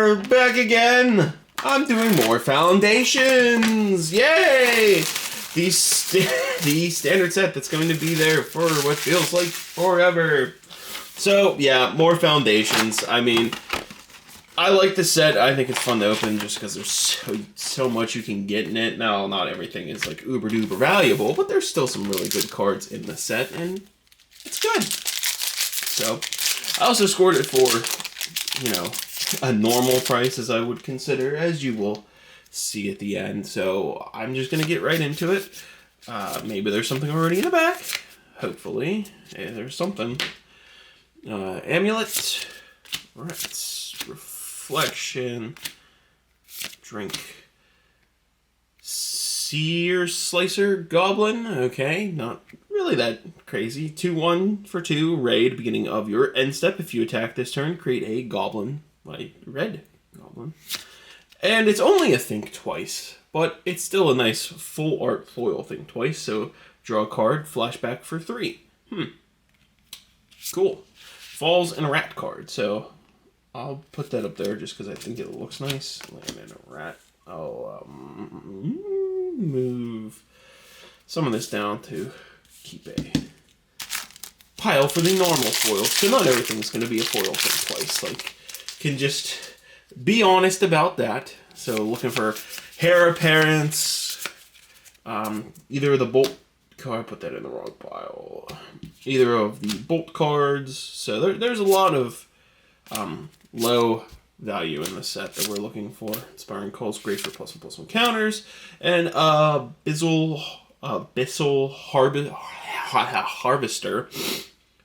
are back again. I'm doing more foundations. Yay! The standard set that's going to be there for what feels like forever. So, yeah, more foundations. I mean, I like the set. I think it's fun to open just because there's so much you can get in it. Now, not everything is like uber-duper valuable, but there's still some really good cards in the set, and it's good. So, I also scored it for, you know, a normal price, as I would consider, as you will see at the end. So, I'm just going to get right into it. Maybe there's something already in the back. Hopefully. Yeah, there's something. Amulet. Right. Reflection. Drink. Sear Slicer Goblin. Okay, not really that crazy. 2-1 for 2. Raid, beginning of your end step. If you attack this turn, create a goblin. Like red goblin. And it's only a think twice, but it's still a nice full art foil think twice. So draw a card, flashback for 3. Cool. Falls in a rat card. So I'll put that up there just because I think it looks nice. Land in a rat. I'll move some of this down to keep a pile for the normal foils. So not everything's going to be a foil thing twice. Like, can just be honest about that. So looking for hair appearance. Either of the bolt card, I put that in the wrong pile. Either of the bolt cards. So there's a lot of low value in the set that we're looking for. Inspiring Calls, great for +1/+1 counters. And Bissell Harvester.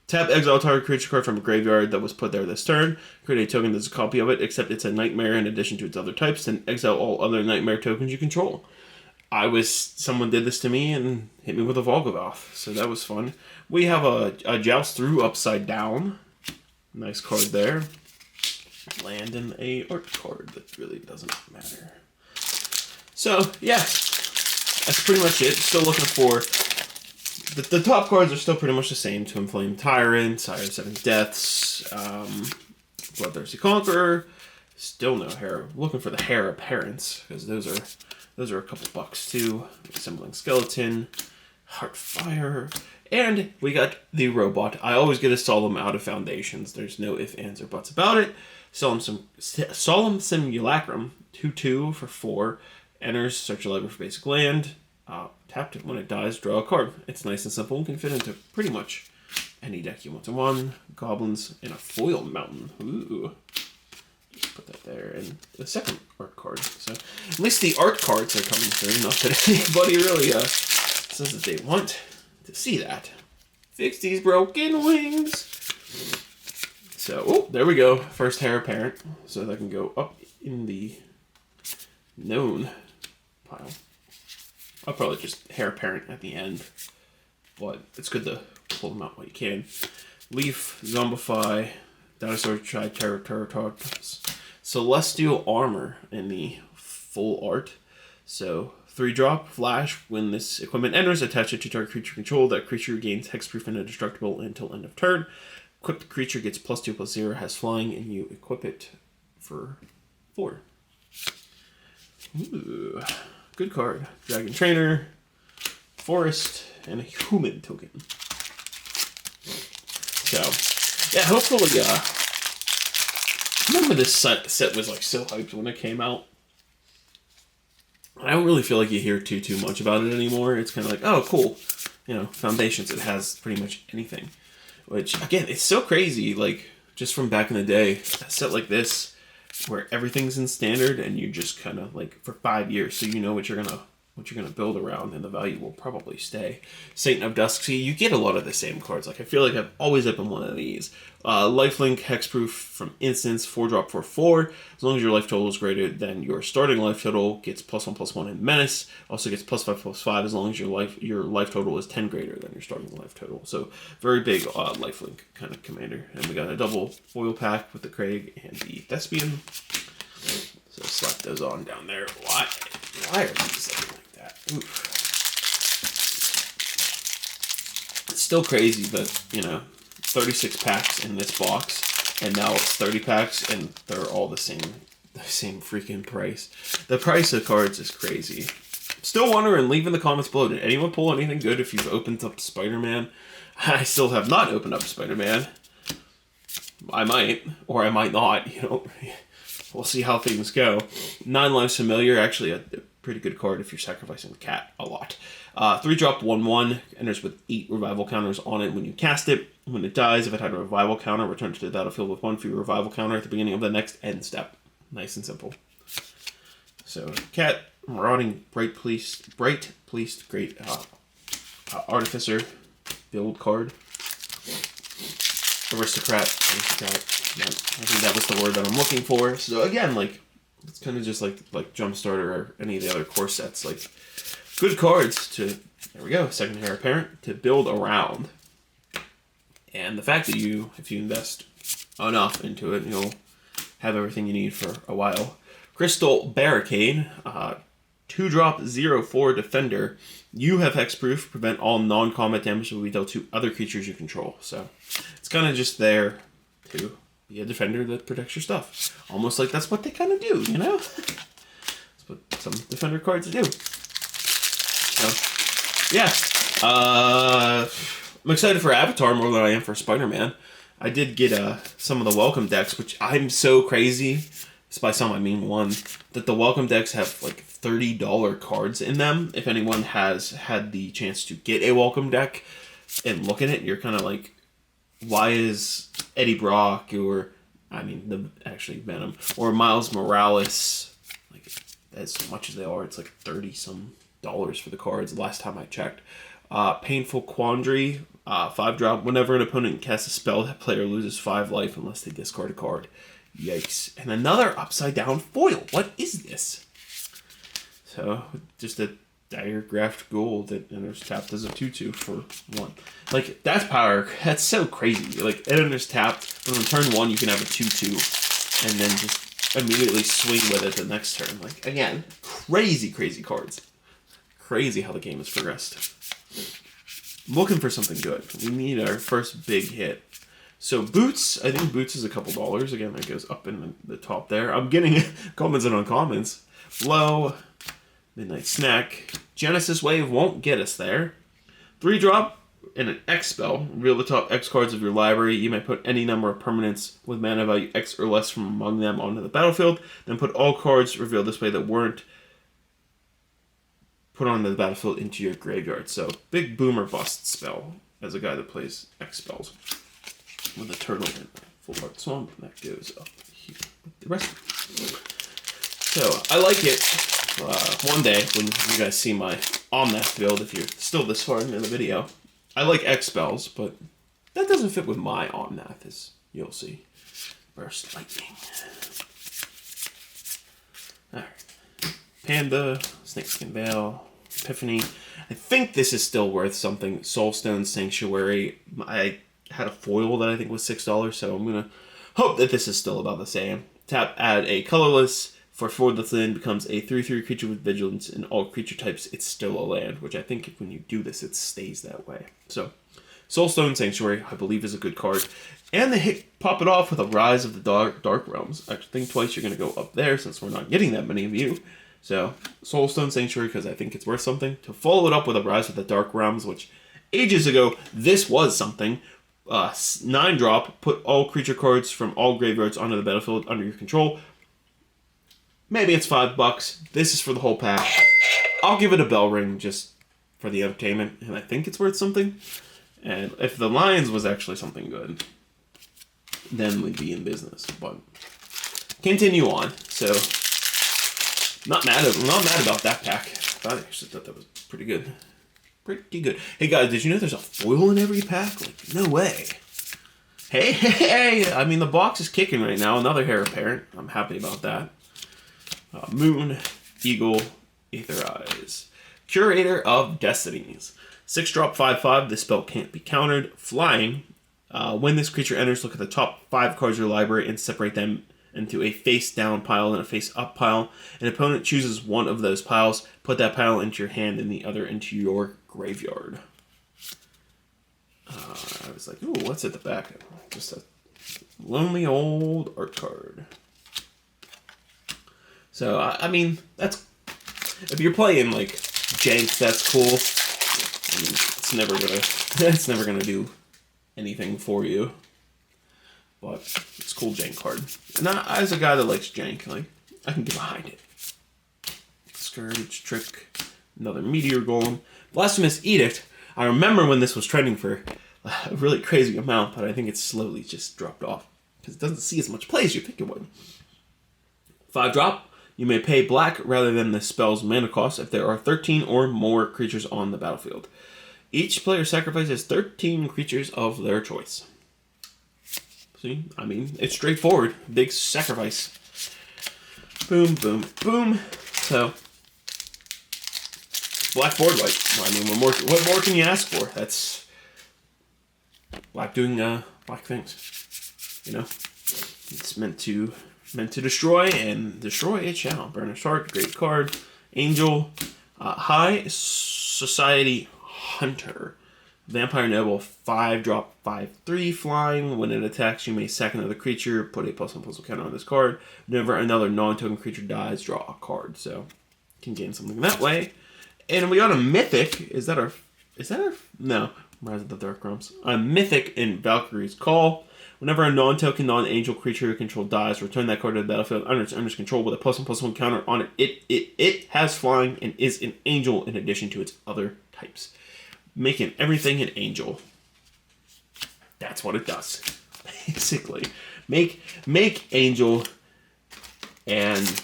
Tap, exile target creature card from a graveyard that was put there this turn. Create a token that's a copy of it, except it's a nightmare in addition to its other types. Then exile all other nightmare tokens you control. Someone did this to me and hit me with a Volgavoth, so that was fun. We have a Joust Through upside down. Nice card there. Land in a art card that really doesn't matter. So, yeah, that's pretty much it. Still looking for... The top cards are still pretty much the same. To Inflame Tyrant, Sire of Seven Deaths, Bloodthirsty Conqueror. Still no hair. Looking for the hair appearance, because those are a couple bucks too. Assembling Skeleton, Heartfire, and we got the robot. I always get a Solemn out of Foundations. There's no ifs, ands, or buts about it. Solemn Simulacrum, 2/2 for 4. Enters, search your library for basic land. Tapped it when it dies, draw a card. It's nice and simple and can fit into pretty much any deck you want to run. Goblins in a foil mountain. Ooh. Just put that there. And the second art card. So at least the art cards are coming through. Not that anybody really says that they want to see that. Fix these broken wings. So, oh, there we go. First hair apparent. So that can go up in the known pile. I'll probably just hair apparent at the end, but it's good to pull them out while you can. Leaf, Zombify, Dinosaur Triceratops, Celestial Armor in the full art. So 3-drop, flash. When this equipment enters, attach it to target creature control. That creature gains hexproof and indestructible until end of turn. Equipped creature gets +2/+0, has flying, and you equip it for 4. Ooh. Good card. Dragon Trainer, Forest, and a human token. So, yeah, hopefully, remember this set was like so hyped when it came out. I don't really feel like you hear too much about it anymore. It's kind of like, oh, cool. You know, Foundations, it has pretty much anything. Which, again, it's so crazy, like, just from back in the day, a set like this, where everything's in standard and you just kind of like for 5 years, so you know what you're gonna build around, and the value will probably stay. Satan of Dusk, see, you get a lot of the same cards. Like I feel like I've always opened one of these. Lifelink, hexproof from instance, 4-drop for 4. As long as your life total is greater than your starting life total, gets +1/+1 in menace. Also gets +5/+5 as long as your life total is 10 greater than your starting life total. So very big lifelink kind of commander. And we got a double foil pack with the Craig and the Thespian. So slap those on down there. Why are these looking like that? Oof. It's still crazy, but you know, 36 packs in this box, and now it's 30 packs, and they're all the same the same freaking price. The price of cards is crazy. Still wondering, leave in the comments below, did anyone pull anything good if you've opened up Spider-Man? I still have not opened up Spider-Man. I might, or I might not, you know. We'll see how things go. 9 Lives Familiar, actually a pretty good card if you're sacrificing the cat a lot. 3-drop 1/1, enters with 8 revival counters on it when you cast it. When it dies, if it had a revival counter, return to the battlefield with 1 free revival counter at the beginning of the next end step. Nice and simple. So, cat, marauding, bright police, great artificer, build card. Aristocrat. Yeah, I think that was the word that I'm looking for. So again, like, it's kind of just like Jumpstarter or any of the other core sets. Like, good cards to, there we go, second heir apparent, to build around. And the fact that if you invest enough into it, you'll have everything you need for a while. Crystal Barricade, 2-drop 0/4 defender. You have hexproof, prevent all non-combat damage will be dealt to other creatures you control. So it's kind of just there to be a defender that protects your stuff. Almost like that's what they kind of do, you know? That's what some defender cards do. So, yeah. I'm excited for Avatar more than I am for Spider-Man. I did get some of the welcome decks, which I'm so crazy. By some I mean one, that the welcome decks have like $30 cards in them. If anyone has had the chance to get a welcome deck and look at it, you're kind of like, why is Eddie Brock actually Venom or Miles Morales, like, as much as they are, it's like $30-some for the cards last time I checked. Painful Quandary, 5-drop. Whenever an opponent casts a spell, that player loses 5 life unless they discard a card. Yikes. And another upside down foil. What is this? So, just a Diregraphed Gold that enters tapped as a 2/2 for 1. Like, that's power. That's so crazy. Like, it enters tapped, but on turn 1 you can have a 2/2 and then just immediately swing with it the next turn. Like, again, crazy cards. Crazy how the game has progressed. I'm looking for something good. We need our first big hit. So Boots, I think Boots is a couple dollars. Again, that goes up in the top there. I'm getting comments and uncommons. Blow, Midnight Snack. Genesis Wave won't get us there. 3-drop and an X spell. Reveal the top X cards of your library. You may put any number of permanents with mana value X or less from among them onto the battlefield. Then put all cards revealed this way that weren't put on the battlefield into your graveyard. So, big boomer bust spell as a guy that plays X spells. With a turtle in Full Art Swamp, and that goes up here with the rest of it. So, I like it. One day, when you guys see my Omnath build, if you're still this far into the video, I like X spells, but that doesn't fit with my Omnath, as you'll see. Burst Lightning. Alright. Panda, Snakeskin Veil, Epiphany. I think this is still worth something. Soulstone Sanctuary. I had a foil that I think was $6, so I'm going to hope that this is still about the same. Tap, add a colorless. For 4 that's land becomes a 3/3 creature with vigilance. In all creature types, it's still a land, which I think when you do this, it stays that way. So, Soulstone Sanctuary, I believe, is a good card. And they pop it off with a Rise of the Dark Realms. I think twice you're going to go up there, since we're not getting that many of you. So, Soulstone Sanctuary, because I think it's worth something. To follow it up with a Rise of the Dark Realms, which ages ago, this was something. 9-drop, put all creature cards from all graveyards onto the battlefield under your control. Maybe it's $5. This is for the whole pack. I'll give it a bell ring just for the entertainment, and I think it's worth something. And if the Lions was actually something good, then we'd be in business. But continue on. So, not mad about that pack. I actually thought that was pretty good. Pretty good. Hey guys, did you know there's a foil in every pack? Like, no way. Hey! I mean, the box is kicking right now. Another Heir Apparent. I'm happy about that. Moon, Eagle, Aether Eyes. Curator of Destinies. 6-drop 5/5. This spell can't be countered. Flying. When this creature enters, look at the top 5 cards of your library and separate them into a face-down pile and a face-up pile. An opponent chooses one of those piles. Put that pile into your hand and the other into your graveyard. I was like, ooh, what's at the back? Just a lonely old art card. So, I mean, that's... If you're playing, like, jank, that's cool. I mean, it's never gonna do anything for you. But it's a cool jank card. And as a guy that likes jank, like, I can get behind it. Scourge, Trick, another Meteor Golem. Blasphemous Edict. I remember when this was trending for a really crazy amount, but I think it's slowly just dropped off. Because it doesn't see as much play as you think it would. 5-drop. You may pay black rather than the spell's mana cost if there are 13 or more creatures on the battlefield. Each player sacrifices 13 creatures of their choice. See? I mean, it's straightforward. Big sacrifice. Boom, boom, boom. So, black board wipe. I mean, what more can you ask for? That's black doing black things. You know? It's meant to destroy, and destroy it shall. Burnished Heart, great card. Angel, High Society Hunter. Vampire Noble, 5-drop, 5/3 flying. When it attacks, you may sack another creature, put a +1/+1 counter on this card. Whenever another non-token creature dies, draw a card. So, you can gain something that way. And we got a Mythic. Is that our... No. Rise of the Dark Realms. A Mythic in Valkyrie's Call. Whenever a non-token, non-angel creature you control dies, return that card to the battlefield under its owner's control with a +1/+1 counter on it. It has flying and is an angel in addition to its other types. Making everything an angel. That's what it does. Basically. Make angel and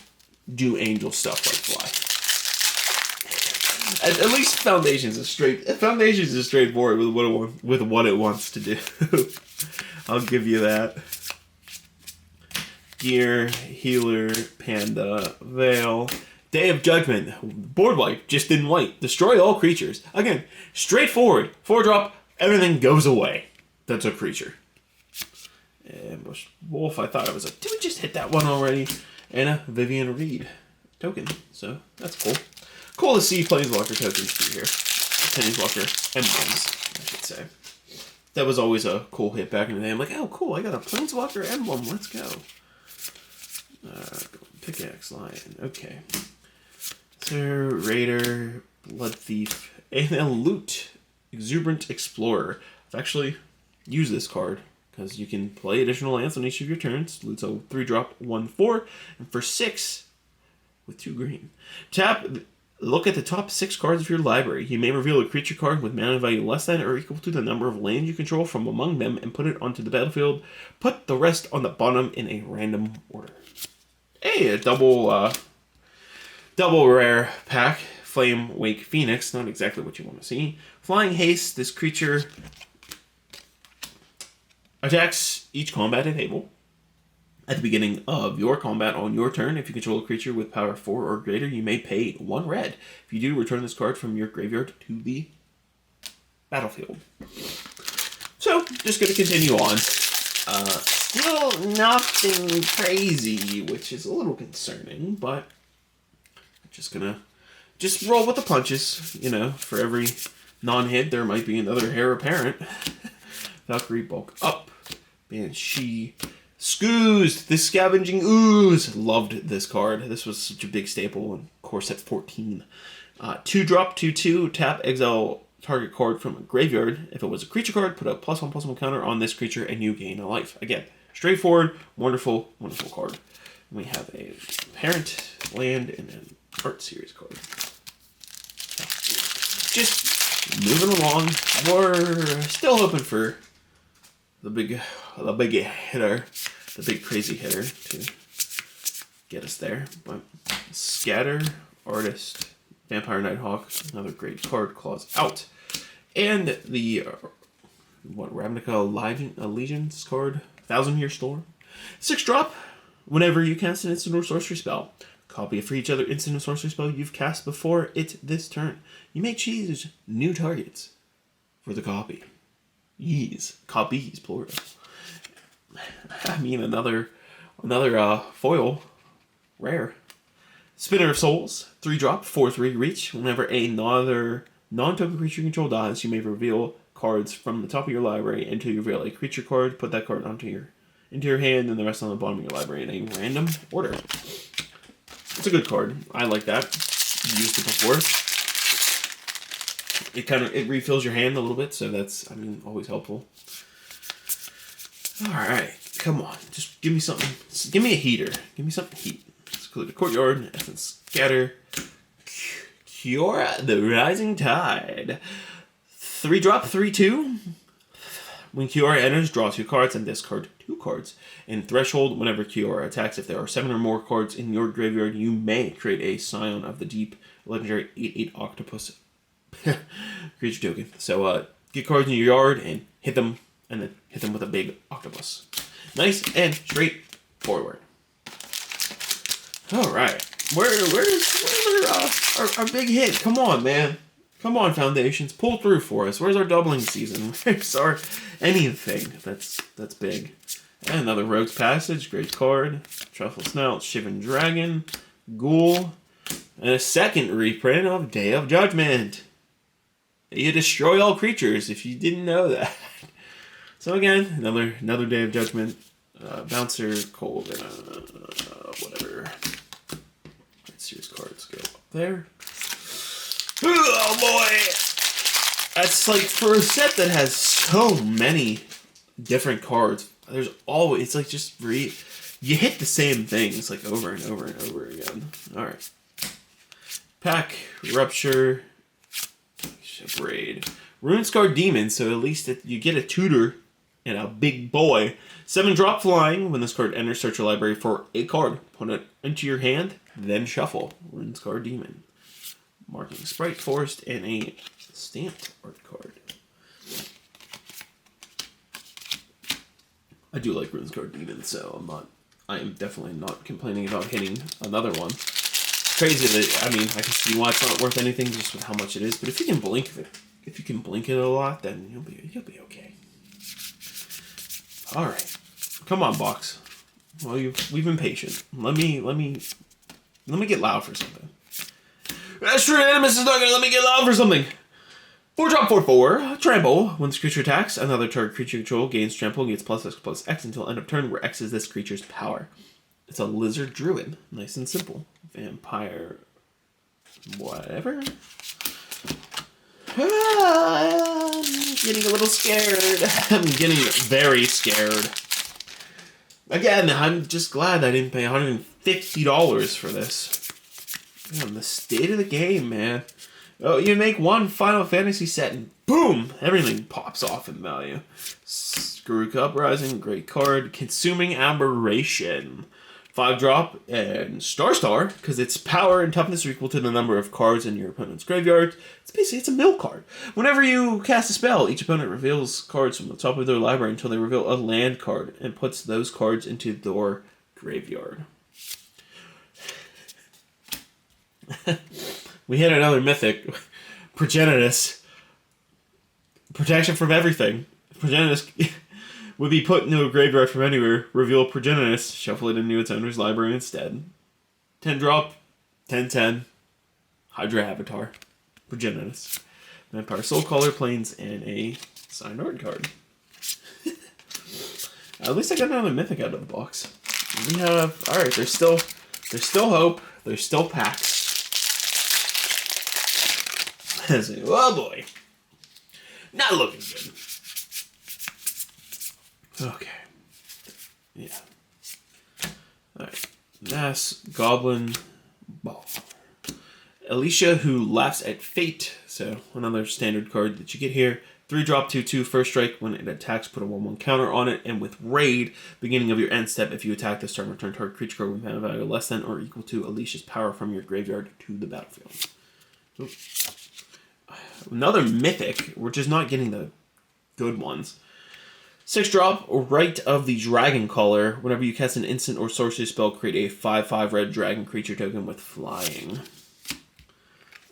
do angel stuff like fly. At least Foundations is straightforward with what it wants to do. I'll give you that. Gear, Healer, Panda, Veil. Day of Judgment. Board wipe, just in white. Destroy all creatures. Again, straightforward. 4-drop, everything goes away. That's a creature. Ambush Wolf, I thought it was a... Did we just hit that one already? And a Vivian Reed token. So, that's cool. Cool to see Planeswalker tokens through here. Planeswalker emblems, I should say. That was always a cool hit back in the day. I'm like, oh, cool, I got a Planeswalker emblem. Let's go. Pickaxe, Lion. Okay. So, Raider, Blood Thief, and then Loot. Exuberant Explorer. I've actually used this card because you can play additional lands on each of your turns. Loot's a 3-drop, 1/4, and for 6 with 2 green. Tap. Look at the top 6 cards of your library. You may reveal a creature card with mana value less than or equal to the number of lands you control from among them and put it onto the battlefield. Put the rest on the bottom in a random order. Hey, a double rare pack. Flame Wake Phoenix. Not exactly what you want to see. Flying Haste. This creature attacks each combat table. At the beginning of your combat on your turn, if you control a creature with power 4 or greater, you may pay 1 red. If you do, return this card from your graveyard to the battlefield. So, just going to continue on. Still nothing crazy, which is a little concerning, but I'm just going to roll with the punches. You know, for every non-hit, there might be another heir apparent. Valkyrie Bulk Up. Banshee. Scoozed, the Scavenging Ooze. Loved this card. This was such a big staple in core set 14. 2-drop, 2/2. Tap, exile target card from a graveyard. If it was a creature card, put a +1/+1 counter on this creature and you gain a life. Again, straightforward, wonderful, wonderful card. And we have a parent, land, and an art series card. Just moving along. We're still hoping for the big hitter, the big crazy hitter to get us there. But Scatter, Artist, Vampire Nighthawk, another great card, Claws Out. And the, Ravnica Allegiance card, 1,000-Year Storm. 6-drop, whenever you cast an instant or sorcery spell. Copy it for each other instant or sorcery spell you've cast before it this turn. You may choose new targets for the copy. Copies, plural. I mean, another foil, rare. Spinner of Souls, 3-drop, 4/3 reach. Whenever another non-token creature you control dies, you may reveal cards from the top of your library until you reveal a creature card. Put that card into your hand, and the rest on the bottom of your library in a random order. It's a good card. I like that. Used it before. It refills your hand a little bit, so that's, I mean, always helpful. All right, come on, just give me something. Give me a heater. Give me something heat. Let's go to Courtyard, Essence Scatter, Kiora, the Rising Tide. 3-drop, 3/2. When Kiora enters, draw 2 cards and discard 2 cards. In Threshold, whenever Kiora attacks, if there are 7 or more cards in your graveyard, you may create a Scion of the Deep, legendary 8/8 octopus creature token. So get cards in your yard and hit them, and then hit them with a big octopus. Nice and straightforward. All right, where's our big hit? Come on, man. Come on, Foundations, pull through for us. Where's our doubling season? Where's our anything that's big? And another Rogue's Passage, great card. Truffle Snout, Shivan Dragon, Ghoul, and a second reprint of Day of Judgment. You destroy all creatures if you didn't know that. So again, another Day of Judgment. Bouncer, Cold, and whatever. Let's see, cards go up there. Oh boy! That's like, for a set that has so many different cards, there's always, it's like just you hit the same things like over and over and over again. Alright. Pack, Rupture, Braid. Runescarred Demon, so at least you get a tutor and a big boy. 7-drop flying. When this card enters, search your library for a card. Put it into your hand, then shuffle. Runescarred Demon. Marking Sprite Forest and a stamped art card. I do like Runescarred Demon, so I am definitely not complaining about hitting another one. Crazy that, I mean, I can see why it's not worth anything just with how much it is, but if you can blink it a lot, then you'll be okay. All right, come on, box. Well, we've been patient. Let me get loud for something. Astral Animus is not gonna let me get loud for something. 4-drop, 4/4. Trample. When this creature attacks, another target creature you control gains trample and gets +X until end of turn, where X is this creature's power. It's a lizard druid. Nice and simple. Vampire. Whatever. I'm getting a little scared. I'm getting very scared. Again, I'm just glad I didn't pay $150 for this. Man, the state of the game, man. Oh, you make one Final Fantasy set and boom! Everything pops off in value. Screw Uprising, great card. Consuming Aberration. 5-drop and Star, because its power and toughness are equal to the number of cards in your opponent's graveyard. It's a mill card. Whenever you cast a spell, each opponent reveals cards from the top of their library until they reveal a land card and puts those cards into their graveyard. We hit another mythic. Progenitus. Protection from everything. Progenitus would be put into a graveyard from anywhere, reveal Progenitus, shuffle it into its owner's library instead. 10-drop, 10/10, Hydra Avatar, Progenitus, Vampire Soulcaller, Plains, and a signed art card. At least I got another mythic out of the box. We have, alright, there's still hope, there's still packs. Oh boy. Not looking good. Okay. Yeah. Alright. Mass, Goblin, Ball. Alicia, who laughs at fate. So, another standard card that you get here. 3-drop, 2/2, first strike. When it attacks, put a 1/1 counter on it. And with Raid, beginning of your end step, if you attack this turn, return target creature card with mana value less than or equal to Alicia's power from your graveyard to the battlefield. Oops. Another mythic. We're just not getting the good ones. 6-drop, Rite of the Dragon Caller. Whenever you cast an instant or sorcery spell, create a 5/5 red dragon creature token with flying.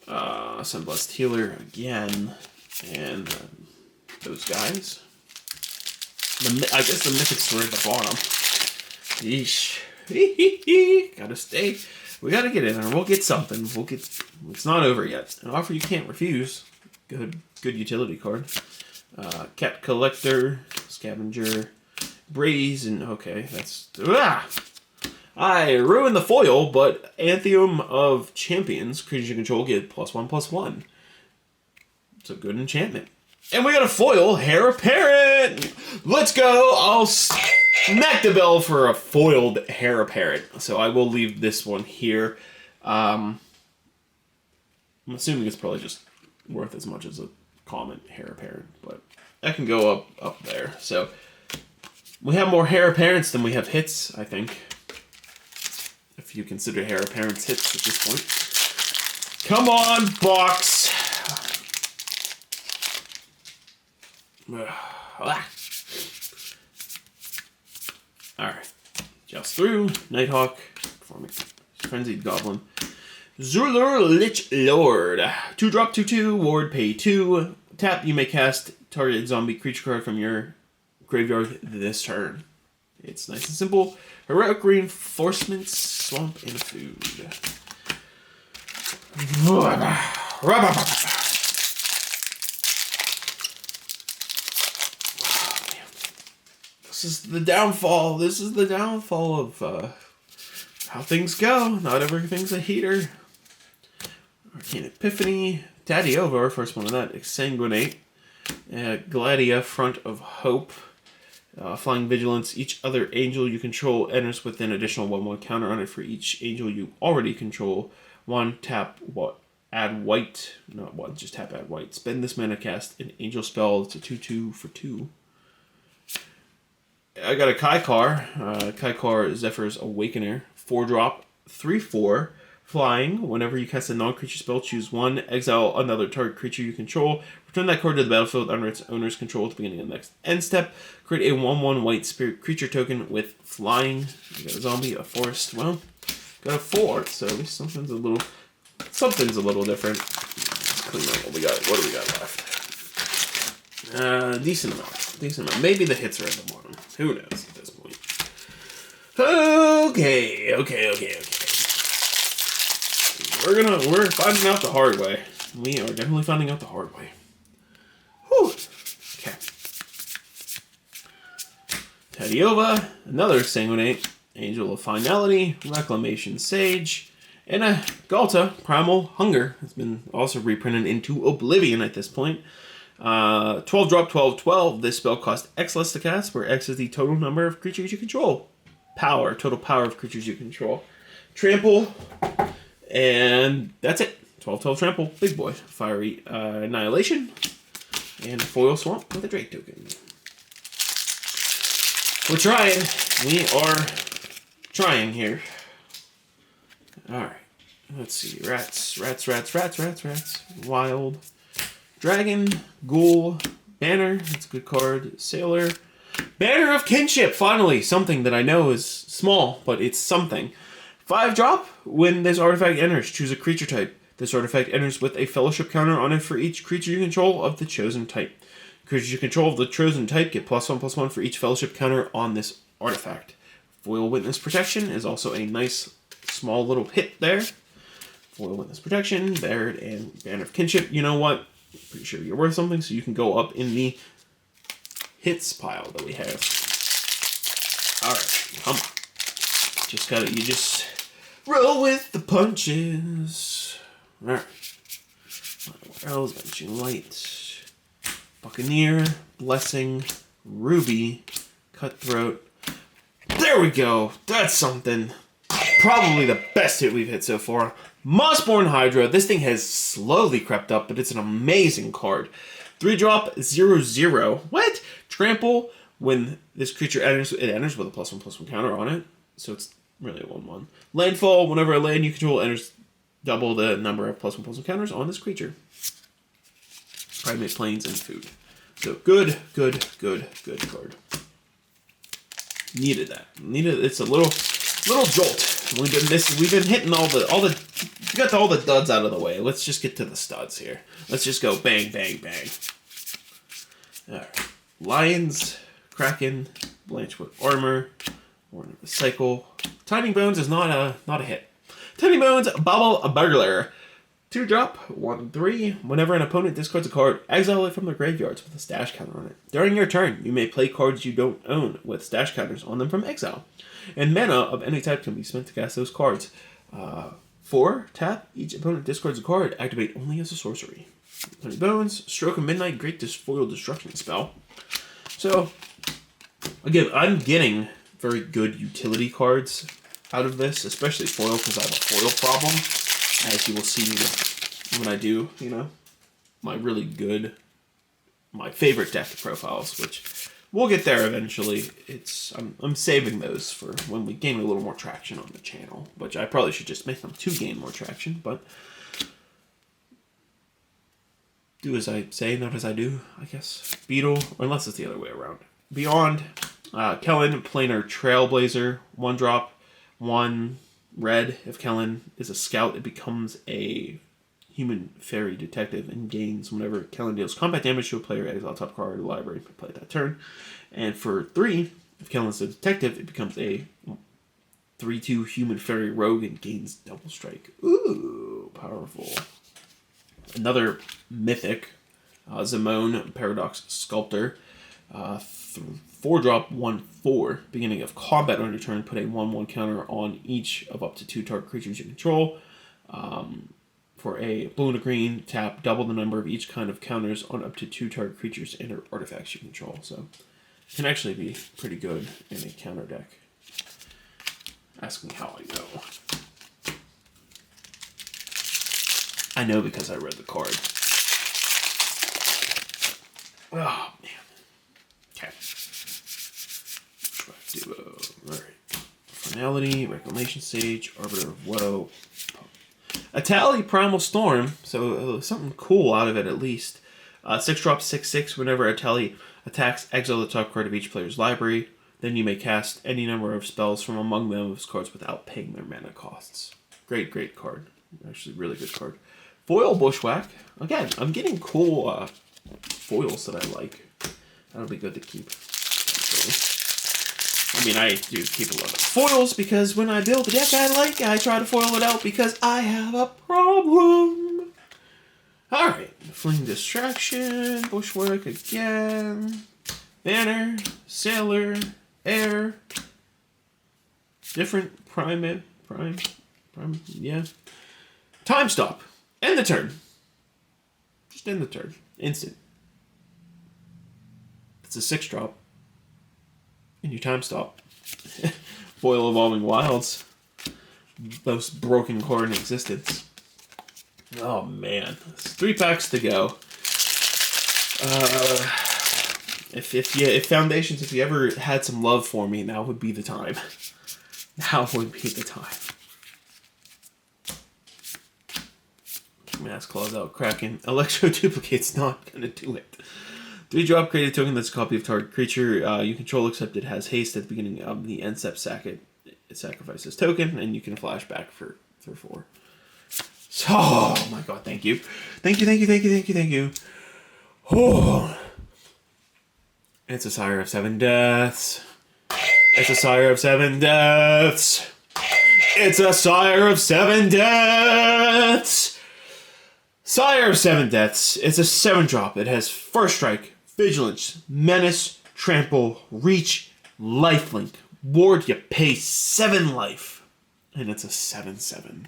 Sunblessed Healer again. And those guys. I guess the mythics were at the bottom. Yeesh. Gotta stay. We gotta get in there. We'll get something. It's not over yet. An offer you can't refuse. Good utility card. Cat Collector, Scavenger, Brazen. Okay, that's I ruined the foil, but Anthem of Champions, creatures you control get +1/+1. It's a good enchantment. And we got a foil, Heir Apparent! Let's go! I'll smack the bell for a foiled Heir Apparent. So I will leave this one here. I'm assuming it's probably just worth as much as a common Heir Apparent, but that can go up there. So we have more Heir Apparents than we have hits, I think. If you consider Heir Apparents hits at this point. Come on, box! Alright. Just through. Nighthawk. Performing. Frenzied Goblin. Zulur Lich Lord. 2-drop, 2/2. Ward, pay 2. Tap, you may cast target zombie creature card from your graveyard this turn. It's nice and simple. Heroic Reinforcements, Swamp, and Food. This is the downfall. This is the downfall of how things go. Not everything's a heater. Arcane Epiphany. Tadiova, our first one of that. Exsanguinate. Gladia, Front of Hope. Flying Vigilance. Each other angel you control enters with an additional 1/1 counter on it for each angel you already control. 1, tap, add white. Not 1, just tap, add white. Spend this mana, cast an angel spell. It's a 2/2 for 2. I got a Kaikar. Kaikar Zephyr's Awakener. 4-drop, 3/4. Flying. Whenever you cast a non-creature spell, choose 1. Exile another target creature you control. Return that card to the battlefield under its owner's control at the beginning of the next end step. Create a 1/1 white spirit creature token with flying. You got a zombie, a forest. Well, got a 4, so at least something's a little different. Let's clean up what we got. What do we got left? Decent amount. Maybe the hits are at the bottom. Who knows at this point? Okay. We're finding out the hard way. We are definitely finding out the hard way. Whew. Okay. Tadiova, another Sanguinate, Angel of Finality, Reclamation Sage, and a Galta, Primal Hunger. It's been also reprinted into Oblivion at this point. 12-drop, 12/12. This spell costs X less to cast, where X is the total number of creatures you control. Total power of creatures you control. Trample, and that's it. 12/12 Trample, big boy. Fiery Annihilation, and Foil Swamp with a Drake token. We're trying. We are trying here. Alright. Let's see. Rats. Wild. Dragon. Ghoul. Banner. That's a good card. Sailor. Banner of Kinship. Finally. Something that I know is small, but it's something. 5-drop. When this artifact enters, choose a creature type. This artifact enters with a fellowship counter on it for each creature you control of the chosen type. Creatures you control of the chosen type get +1/+1 for each fellowship counter on this artifact. Foil Witness Protection is also a nice small little hit there. Foil Witness Protection, Baird, and Banner of Kinship. You know what? Pretty sure you're worth something, so you can go up in the hits pile that we have. Alright, come on. You just roll with the punches. Alright. What else? Vanishing Light. Buccaneer, Blessing, Ruby, Cutthroat. There we go. That's something. Probably the best hit we've hit so far. Mossborn Hydra. This thing has slowly crept up, but it's an amazing card. 3-drop, 0/0. What? Trample. When this creature enters, it enters with a +1/+1 counter on it. So it's really a 1/1. Landfall. Whenever a land you control enters, double the number of +1/+1 counters on this creature. Primate Plains and Food. So good card. Needed that. It's a little jolt. We've been hitting all the duds out of the way. Let's just get to the studs here. Let's just go bang. Alright. Lions, Kraken, Blanchwood Armor, Warren of the Cycle. Tiny Bones is not a hit. Tiny Bones, Bubble Burglar. 2-drop, 1/3. Whenever an opponent discards a card, exile it from their graveyards with a stash counter on it. During your turn, you may play cards you don't own with stash counters on them from exile. And mana of any type can be spent to cast those cards. 4, tap. Each opponent discards a card. Activate only as a sorcery. 20 bones. Stroke of Midnight. Great foil destruction spell. So, again, I'm getting very good utility cards out of this, especially foil, because I have a foil problem. As you will see when I do, my favorite deck profiles, which we'll get there eventually. I'm saving those for when we gain a little more traction on the channel, which I probably should just make them to gain more traction, but do as I say, not as I do, I guess. Beetle, or unless it's the other way around. Beyond, Kellen, Planar Trailblazer, 1-drop, 1 red. If Kellen is a scout, it becomes a human fairy detective and gains whenever Kellen deals combat damage to a player, exile top card of the library, play that turn. And for 3, if Kellen's a detective, it becomes a 3/2 human fairy rogue and gains double strike. Ooh, powerful. Another mythic, Zimone, Paradox Sculptor. 4-drop, 1/4. Beginning of combat on your turn, put a 1/1 counter on each of up to 2 target creatures you control. For a blue and a green, tap double the number of each kind of counters on up to 2 target creatures and or artifacts you control. So it can actually be pretty good in a counter deck. Ask me how I know. I know because I read the card. Oh, man. Okay. Alright. Finality, Reclamation Sage, Arbiter of Woe. Atali, Primal Storm, so something cool out of it at least. 6-drop, 6/6. Whenever Atali attacks, exile the top card of each player's library. Then you may cast any number of spells from among those cards without paying their mana costs. Great, great card. Actually, really good card. Foil Bushwhack. Again, I'm getting cool foils that I like. That'll be good to keep. I mean, I do keep a lot of foils because when I build a deck I like, I try to foil it out because I have a problem. Alright. Fling Distraction. Bushwhack again. Banner. Sailor. Air. Different. Prime. Yeah. Time Stop. End the turn. Just end the turn. Instant. It's a 6-drop. And you time stop. Foil Evolving Wilds. Most broken card in existence. Oh man. 3 packs to go. If Foundations, if you ever had some love for me, now would be the time. Now would be the time. Mass Claws out, Kraken. Electro Duplicate's not gonna do it. 3-drop, create a token that's a copy of target creature you control, except it has haste at the beginning of the end step. Sack it. It sacrifices token, and you can flash back for 4. So, oh my god, thank you. Thank you. Oh. It's a Sire of 7 Deaths. It's a Sire of 7 Deaths. It's a Sire of 7 Deaths. Sire of 7 Deaths. It's a 7-drop. It has First Strike, Vigilance, Menace, Trample, Reach, Lifelink. Ward, you pay 7 life. And it's a 7/7.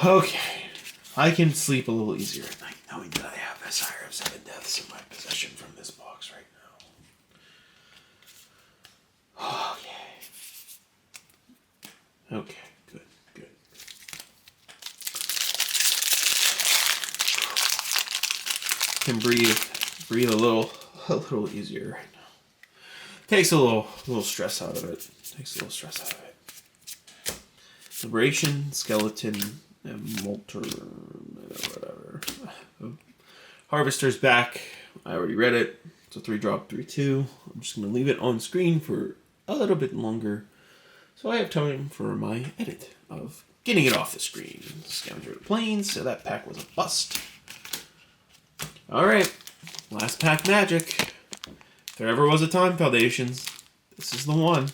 Okay. I can sleep a little easier at night knowing that I have a Sire of 7 Deaths in my possession from this box right now. Okay. Good. Can breathe a little easier right now. Takes a little stress out of it. Liberation, Skeleton, and Molter, whatever. Harvester's back. I already read it. It's a 3-drop, 3/2. I'm just gonna leave it on screen for a little bit longer, so I have time for my edit of getting it off the screen. Scavenger of the Plains. So that pack was a bust. Alright, last pack magic. If there ever was a time, Foundations, this is the one.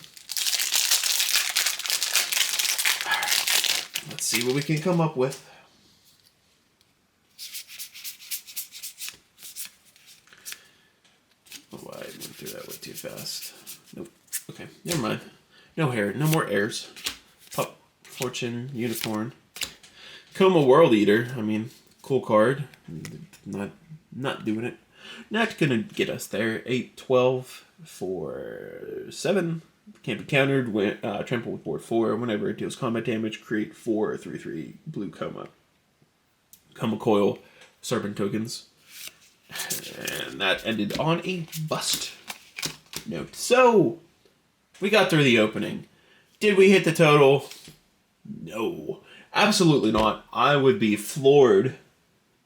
Alright, let's see what we can come up with. fast. Nope. Okay, never mind. No hair. No more airs. Pup, Fortune, Unicorn. Coma World Eater. I mean, cool card. Not doing it. Not gonna get us there. 8, 12 for 7. Can't be countered. Trample with board 4. Whenever it deals combat damage, create 4 3/3 blue Coma. Coma Coil, Serpent tokens. And that ended on a bust note. So, we got through the opening. Did we hit the total? No. Absolutely not. I would be floored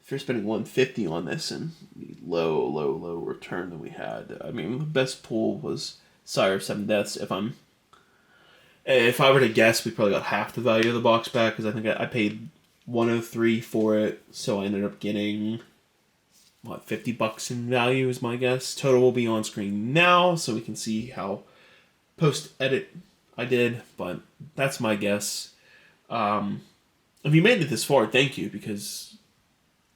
if you're spending $150 on this and the low return that we had. I mean, the best pool was Sire of 7 Deaths. If I were to guess, we probably got half the value of the box back, because I think I paid $103 for it, so I ended up getting, what, $50 in value is my guess. Total will be on screen now, so we can see how post-edit I did, but that's my guess. If you made it this far, thank you, because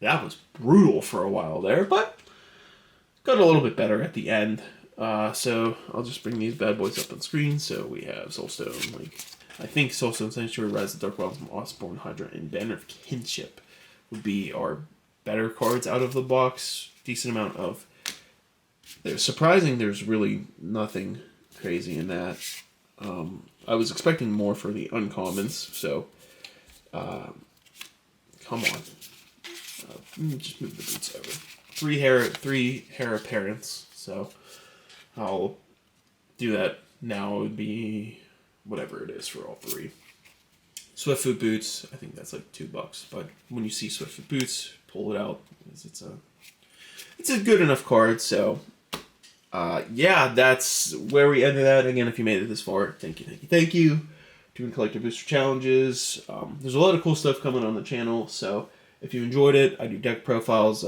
that was brutal for a while there, but got a little bit better at the end. So I'll just bring these bad boys up on screen. So we have Soulstone, I think Soulstone, Sanctuary, Rise of Dark Realms, Osborne, Hydra, and Banner of Kinship would be our better cards out of the box. Decent amount of... There's surprising there's really nothing crazy in that. I was expecting more for the uncommons, so come on. Just move the boots over. Three hair appearance, so I'll do that now. It would be whatever it is for all 3. Swiftfoot boots, I think that's like $2, but when you see Swiftfoot boots, pull it out, because it's a good enough card. So yeah, that's where we ended that. Again, if you made it this far, thank you. Doing collector booster challenges. There's a lot of cool stuff coming on the channel, so if you enjoyed it, I do deck profiles.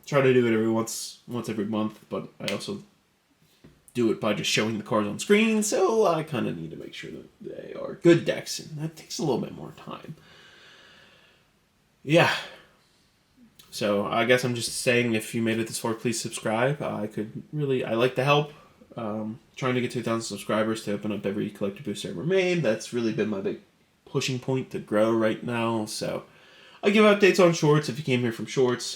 Try to do it once every month, but I also do it by just showing the cards on screen, so I kind of need to make sure that they are good decks, and that takes a little bit more time. Yeah. So I guess I'm just saying, if you made it this far, please subscribe. I like the help. Trying to get to 1,000 subscribers to open up every collector booster ever made. That's really been my big pushing point to grow right now. So I give updates on shorts. If you came here from shorts,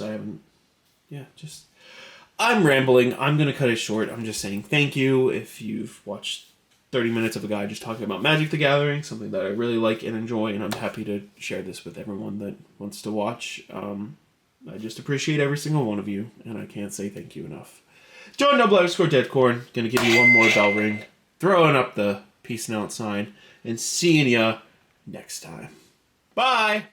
I'm rambling. I'm going to cut it short. I'm just saying thank you if you've watched 30 minutes of a guy just talking about Magic the Gathering, something that I really like and enjoy, and I'm happy to share this with everyone that wants to watch. I just appreciate every single one of you, and I can't say thank you enough. John_Deadcorn, gonna give you one more bell ring, throwing up the peace and out sign, and seeing ya next time. Bye!